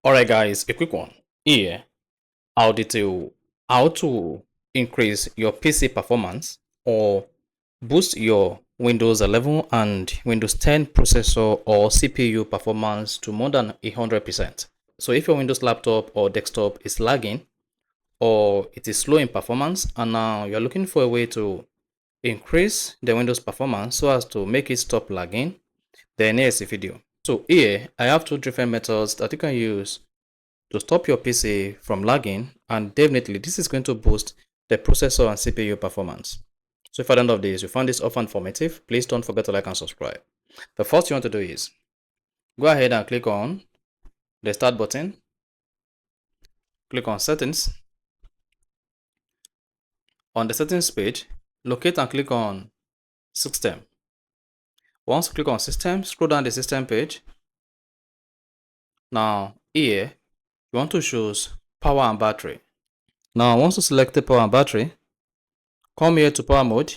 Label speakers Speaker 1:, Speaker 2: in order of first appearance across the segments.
Speaker 1: Alright guys, a quick one. Here, I'll detail how to increase your PC performance or boost your Windows 11 and Windows 10 processor or CPU performance to more than 100%. So if your Windows laptop or desktop is lagging or it is slow in performance and now you're looking for a way to increase the Windows performance so as to make it stop lagging, then here's the video. So here, I have two different methods that you can use to stop your PC from lagging, and definitely this is going to boost the processor and CPU performance. So if at the end of this you found this often informative, please don't forget to like and subscribe. The first you want to do is go ahead and click on the start button, click on settings. On the settings page, locate and click on system. Once you click on system, scroll down the system page. Now here you want to choose power and battery. Now once you select the power and battery, come here to power mode,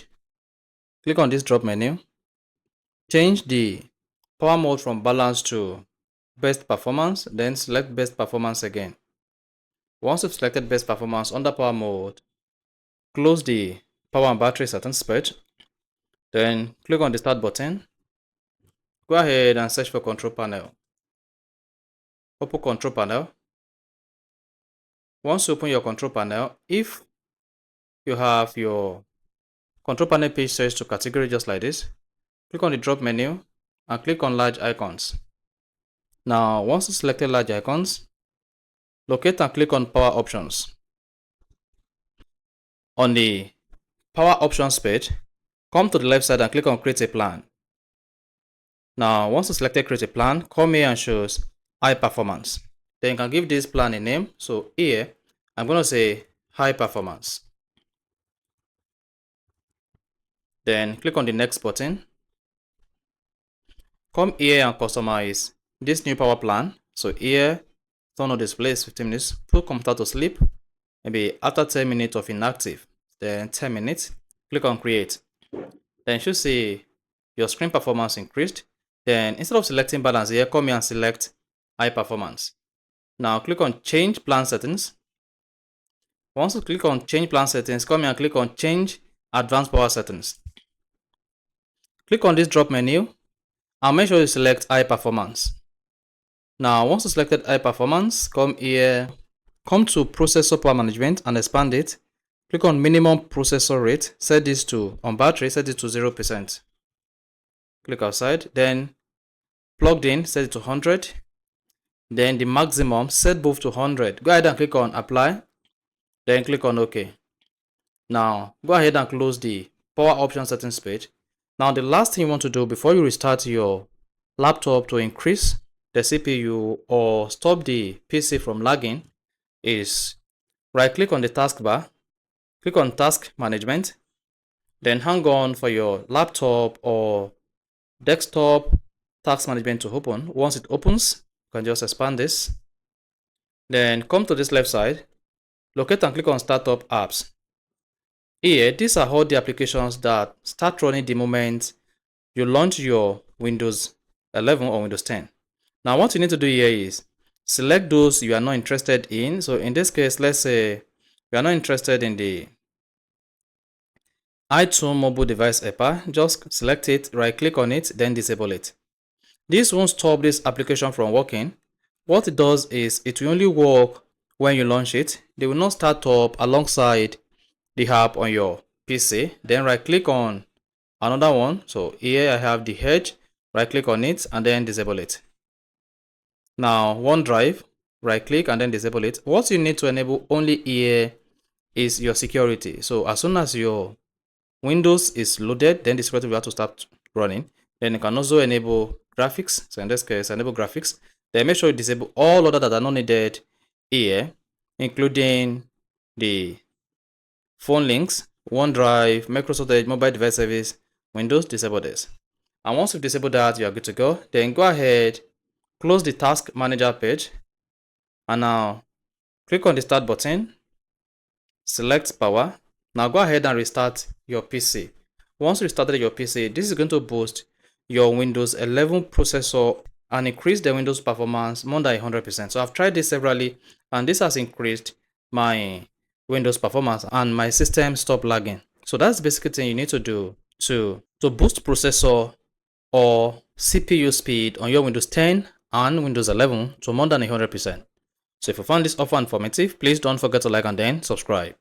Speaker 1: click on this drop menu, change the power mode from balance to best performance, then select best performance again. Once you've selected best performance under power mode, close the power and battery settings page, then click on the start button, go ahead and search for control panel. Open control panel. Once you open your control panel, if you have your control panel page set to category just like this, click on the drop menu and click on large icons. Now once you selected large icons, locate and click on power options. On the power options page, come to the left side and click on create a plan. Now once you selected create a plan, come here and choose high performance. Then you can give this plan a name. So here I'm going to say high performance. Then click on the next button. Come here and customize this new power plan. So here, turn on display is 15 minutes, put computer to sleep, maybe after 10 minutes of inactive, then 10 minutes, click on create. Then you should see your screen performance increased. Then instead of selecting balance here, come here and select high performance. Now click on change plan settings. Once you click on change plan settings, come here and click on change advanced power settings. Click on this drop menu and make sure you select high performance. Now once you selected high performance, come here, come to processor power management and expand it. Click on minimum processor rate, set this to, on battery, set it to 0%. Click outside, then plugged in, set it to 100. Then the maximum, set both to 100. Go ahead and click on apply, then click on OK. Now go ahead and close the power option settings page. Now the last thing you want to do before you restart your laptop to increase the CPU or stop the PC from lagging is right click on the taskbar, click on task management, then hang on for your laptop or desktop task management to open. Once it opens, you can just expand this. Then come to this left side, locate and click on startup apps. Here, these are all the applications that start running the moment you launch your Windows 11 or Windows 10. Now what you need to do here is select those you are not interested in. So in this case, let's say you are not interested in the iTunes mobile device app, just select it, right click on it, then disable it. This won't stop this application from working. What it does is it will only work when you launch it. They will not start up alongside the app on your PC. Then right click on another one. So here I have the Edge, right click on it and then disable it. Now OneDrive, right click and then disable it. What you need to enable only here is your security. So as soon as your Windows is loaded, then the security will have to start running. Then you can also enable graphics. So in this case, enable graphics. Then make sure you disable all other that are not needed here, including the phone links, OneDrive, Microsoft Edge, mobile device service, Windows, disable this. And once you disable that, you are good to go. Then go ahead, close the task manager page, and now click on the start button, select power. Now go ahead and restart your PC. Once you restarted your PC, this is going to boost your Windows 11 processor and increase the Windows performance more than 100%. So I've tried this severally, and this has increased my Windows performance and my system stopped lagging. So that's the basic thing you need to do to boost processor or CPU speed on your Windows 10 and Windows 11 to more than 100%. So if you found this offer informative, please don't forget to like and then subscribe.